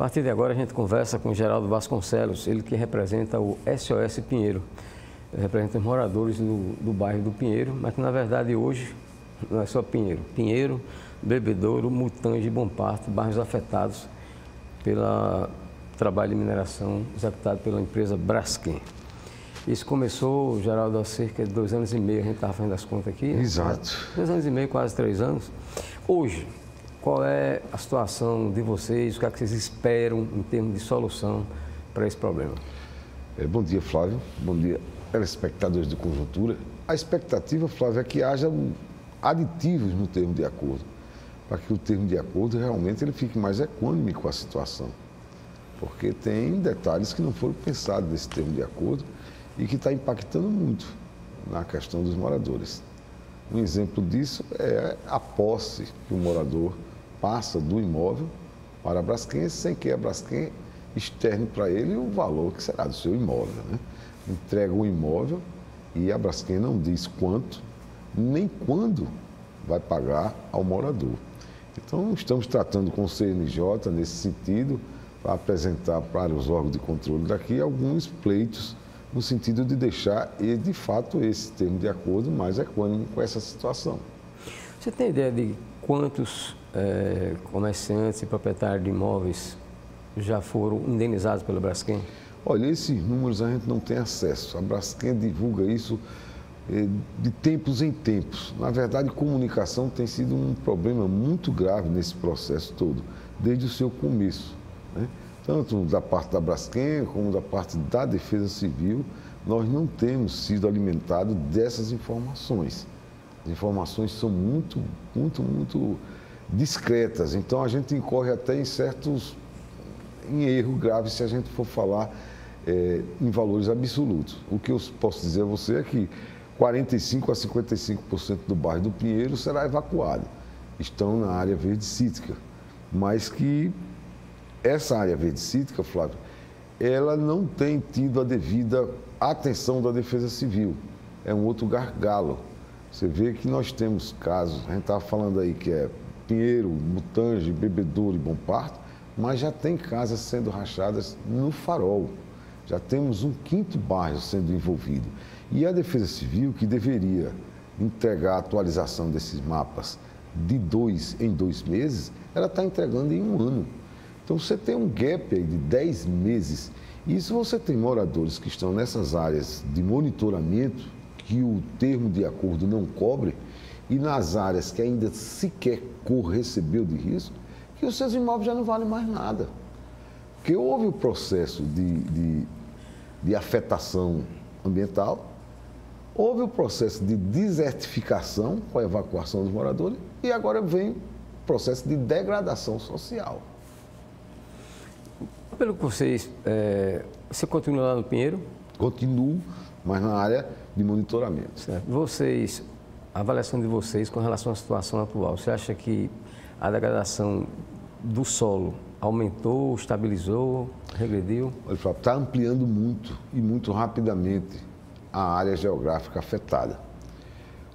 partir de agora a gente conversa com o Geraldo Vasconcelos, ele que representa o SOS Pinheiro, representa os moradores do bairro do Pinheiro, mas que na verdade hoje não é só Pinheiro. Pinheiro, Bebedouro, Mutange e Bom Parto, bairros afetados pelo trabalho de mineração executado pela empresa Braskem. Isso começou, Geraldo, há cerca de 2 anos e meio, a gente estava fazendo as contas aqui. Exato. 2 anos e meio, quase 3 anos. Hoje, qual é a situação de vocês? O que é que vocês esperam em termos de solução para esse problema? Bom dia, Flávio. Bom dia, telespectadores do Conjuntura. A expectativa, Flávio, é que haja aditivos no termo de acordo, para que o termo de acordo realmente ele fique mais equânime com a situação. Porque tem detalhes que não foram pensados nesse termo de acordo e que está impactando muito na questão dos moradores. Um exemplo disso é a posse que o morador passa do imóvel para a Braskem sem que a Braskem externe para ele o valor que será do seu imóvel, né? Entrega o imóvel e a Braskem não diz quanto, nem quando vai pagar ao morador. Então, estamos tratando com o CNJ nesse sentido, para apresentar para os órgãos de controle daqui alguns pleitos no sentido de deixar, de fato, esse termo de acordo mais equânime com essa situação. Você tem ideia de quantos comerciantes e proprietários de imóveis já foram indenizados pela Braskem? Olha, esses números a gente não tem acesso. A Braskem divulga isso de tempos em tempos. Na verdade, comunicação tem sido um problema muito grave nesse processo todo, desde o seu começo, né? Tanto da parte da Braskem como da parte da Defesa Civil, nós não temos sido alimentados dessas informações. As informações são muito discretas, então a gente incorre até em erro grave se a gente for falar em valores absolutos. O que eu posso dizer a você é que 45% a 55% do bairro do Pinheiro será evacuado. Estão na área verde cítrica, mas que essa área verde cítrica, Flávio, ela não tem tido a devida atenção da Defesa Civil. É um outro gargalo. Você vê que nós temos casos, a gente estava falando aí que é Pinheiro, Mutange, Bebedouro e Bom Parto, mas já tem casas sendo rachadas no Farol. Já temos um 5º bairro sendo envolvido. E a Defesa Civil, que deveria entregar a atualização desses mapas de 2 em 2 meses, ela está entregando em 1 ano. Então, você tem um gap aí de 10 meses. E se você tem moradores que estão nessas áreas de monitoramento, que o termo de acordo não cobre, e nas áreas que ainda sequer recebeu de risco, que os seus imóveis já não valem mais nada. Porque houve o processo de afetação ambiental, houve o processo de desertificação com a evacuação dos moradores e agora vem o processo de degradação social. Pelo que você continua lá no Pinheiro? Continuo, mas na área de monitoramento. Certo. A avaliação de vocês com relação à situação atual, você acha que a degradação do solo aumentou, estabilizou, regrediu? Olha, está ampliando muito e muito rapidamente a área geográfica afetada.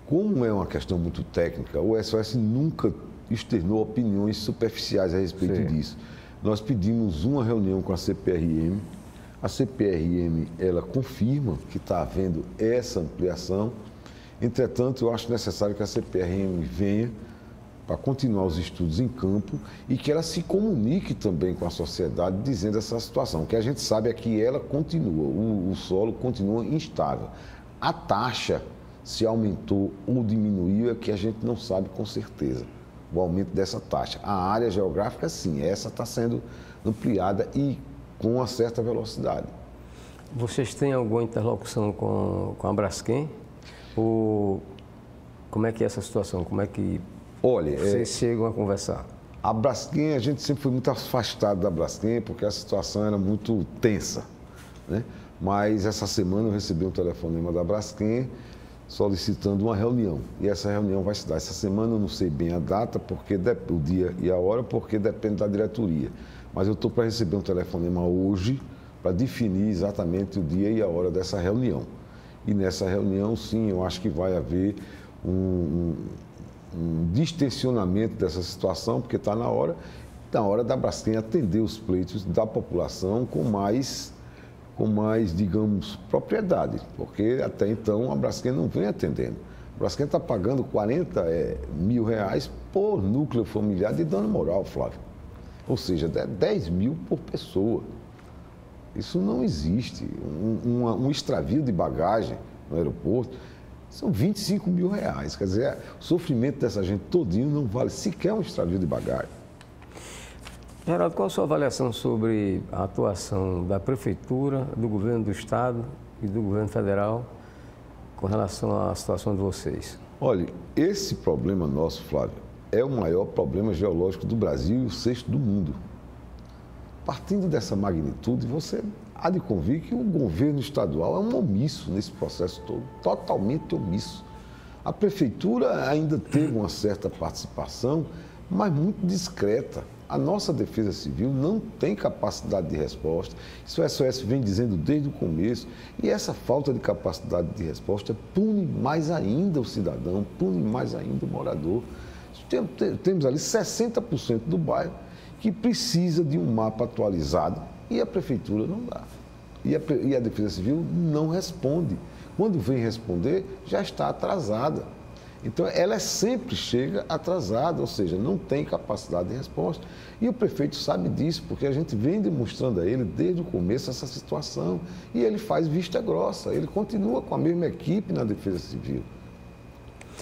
Como é uma questão muito técnica, o SOS nunca externou opiniões superficiais a respeito disso. Nós pedimos uma reunião com a CPRM. A CPRM, ela confirma que está havendo essa ampliação. Entretanto, eu acho necessário que a CPRM venha para continuar os estudos em campo e que ela se comunique também com a sociedade dizendo essa situação. O que a gente sabe é que ela continua, o solo continua instável. A taxa, se aumentou ou diminuiu, é que a gente não sabe com certeza o aumento dessa taxa. A área geográfica, sim, essa está sendo ampliada e com uma certa velocidade. Vocês têm alguma interlocução com a Braskem? Ou como é que é essa situação? Como é que vocês chegam a conversar? A Braskem, a gente sempre foi muito afastado da Braskem porque a situação era muito tensa, né? Mas essa semana eu recebi um telefonema da Braskem solicitando uma reunião. E essa reunião vai se dar. Essa semana eu não sei bem a data, o dia e a hora, porque depende da diretoria. Mas eu estou para receber um telefonema hoje para definir exatamente o dia e a hora dessa reunião. E nessa reunião, sim, eu acho que vai haver um distensionamento dessa situação, porque está na hora na hora da Braskem atender os pleitos da população com mais, digamos, propriedade, porque até então a Braskem não vem atendendo. A Braskem está pagando R$ 40 mil por núcleo familiar de dano moral, Flávio. Ou seja, 10 mil por pessoa. Isso não existe. Um extravio de bagagem no aeroporto são R$ 25 mil. Quer dizer, o sofrimento dessa gente todinho não vale sequer um extravio de bagagem. Geraldo, qual a sua avaliação sobre a atuação da Prefeitura, do Governo do Estado e do Governo Federal com relação à situação de vocês? Olha, esse problema nosso, Flávio, é o maior problema geológico do Brasil e o sexto do mundo. Partindo dessa magnitude, você há de convir que o governo estadual é um omisso nesse processo todo, totalmente omisso. A Prefeitura ainda teve uma certa participação, mas muito discreta. A nossa Defesa Civil não tem capacidade de resposta, isso o SOS vem dizendo desde o começo, e essa falta de capacidade de resposta pune mais ainda o cidadão, pune mais ainda o morador. Temos ali 60% do bairro que precisa de um mapa atualizado e a Prefeitura não dá. E a Defesa Civil não responde. Quando vem responder, já está atrasada. Então, ela sempre chega atrasada, ou seja, não tem capacidade de resposta. E o prefeito sabe disso, porque a gente vem demonstrando a ele desde o começo essa situação. E ele faz vista grossa, ele continua com a mesma equipe na Defesa Civil.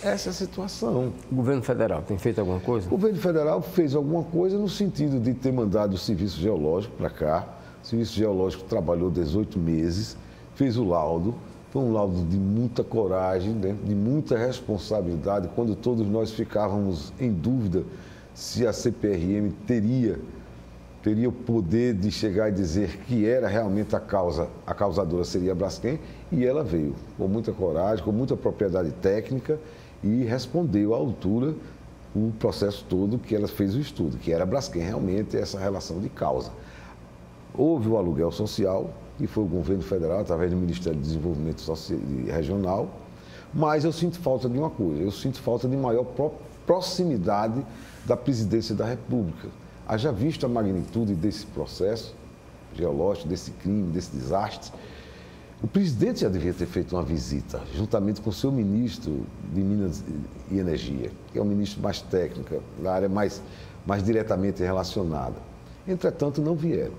Essa é a situação. O governo federal tem feito alguma coisa? O governo federal fez alguma coisa no sentido de ter mandado o Serviço Geológico para cá. O Serviço Geológico trabalhou 18 meses, fez o laudo. Foi um laudo de muita coragem, de muita responsabilidade, quando todos nós ficávamos em dúvida se a CPRM teria o poder de chegar e dizer que era realmente a causadora seria a Braskem, e ela veio com muita coragem, com muita propriedade técnica e respondeu à altura o processo todo que ela fez o estudo, que era a Braskem realmente essa relação de causa. Houve o aluguel social, que foi o governo federal, através do Ministério do Desenvolvimento Social e Regional, mas eu sinto falta de uma coisa, eu sinto falta de maior proximidade da presidência da República. Haja visto a magnitude desse processo geológico, desse crime, desse desastre, o presidente já devia ter feito uma visita, juntamente com o seu ministro de Minas e Energia, que é o ministro mais técnico, na área mais diretamente relacionada. Entretanto, não vieram.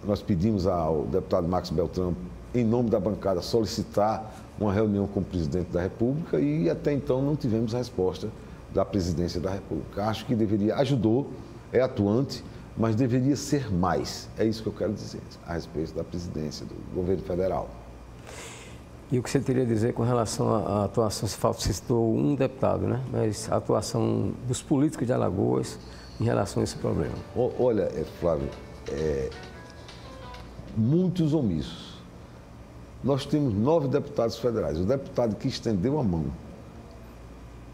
Nós pedimos ao deputado Max Beltrão, em nome da bancada, solicitar uma reunião com o presidente da República e até então não tivemos resposta da presidência da República. Acho que ajudou, é atuante, mas deveria ser mais. É isso que eu quero dizer a respeito da presidência do governo federal. E o que você teria a dizer com relação à atuação, você citou um deputado, né? Mas a atuação dos políticos de Alagoas em relação a esse problema? Olha, Flávio, muitos omissos. Nós temos 9 deputados federais. O deputado que estendeu a mão,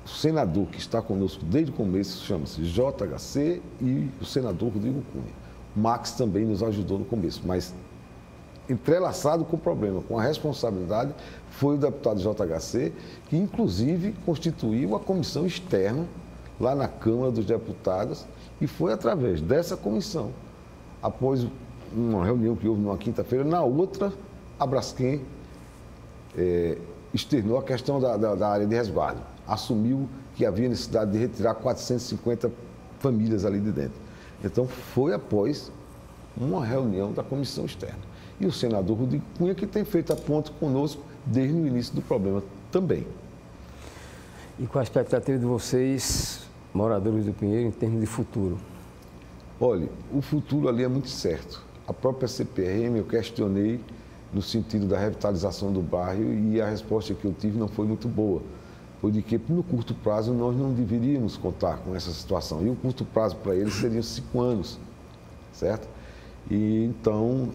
o senador que está conosco desde o começo, chama-se JHC, e o senador Rodrigo Cunha. O Max também nos ajudou no começo, mas entrelaçado com o problema, com a responsabilidade, foi o deputado JHC, que inclusive constituiu a comissão externa lá na Câmara dos Deputados, e foi através dessa comissão, após uma reunião que houve numa quinta-feira, na outra, a Braskem externou a questão da área de resguardo. Assumiu que havia necessidade de retirar 450 famílias ali de dentro. Então, foi após uma reunião da comissão externa. E o senador Rodrigo Cunha, que tem feito a ponte conosco desde o início do problema também. E qual a expectativa de vocês, moradores do Pinheiro, em termos de futuro? Olha, o futuro ali é muito certo. A própria CPRM eu questionei no sentido da revitalização do bairro e a resposta que eu tive não foi muito boa. Foi de que no curto prazo nós não deveríamos contar com essa situação. E o curto prazo para eles seriam 5 anos, certo? E então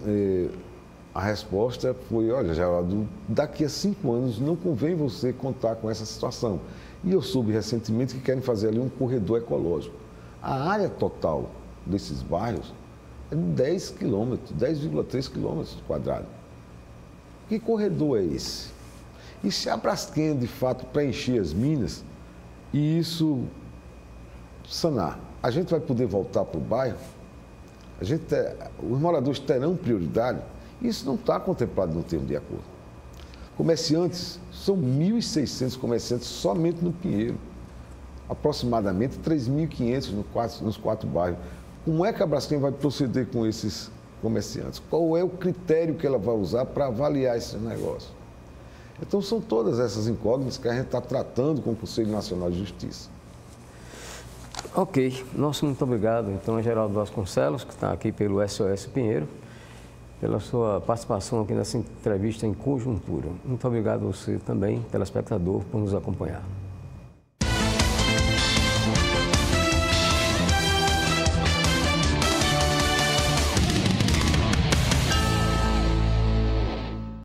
a resposta foi, olha, Geraldo, daqui a 5 anos não convém você contar com essa situação. E eu soube recentemente que querem fazer ali um corredor ecológico. A área total desses bairros é de 10 quilômetros, 10,3 quilômetros quadrados. Que corredor é esse? E se a Braskem, de fato, preencher as minas e isso sanar a gente vai poder voltar para o bairro, os moradores terão prioridade. Isso não está contemplado no termo de acordo. Comerciantes, são 1.600 comerciantes somente no Pinheiro, aproximadamente 3.500 nos 4 bairros. Como é que a Braskem vai proceder com esses comerciantes? Qual é o critério que ela vai usar para avaliar esse negócio? Então, são todas essas incógnitas que a gente está tratando com o Conselho Nacional de Justiça. Ok, nosso muito obrigado, então, a Geraldo Vasconcelos, que está aqui pelo SOS Pinheiro, pela sua participação aqui nessa entrevista em conjuntura. Muito obrigado a você também, telespectador, por nos acompanhar.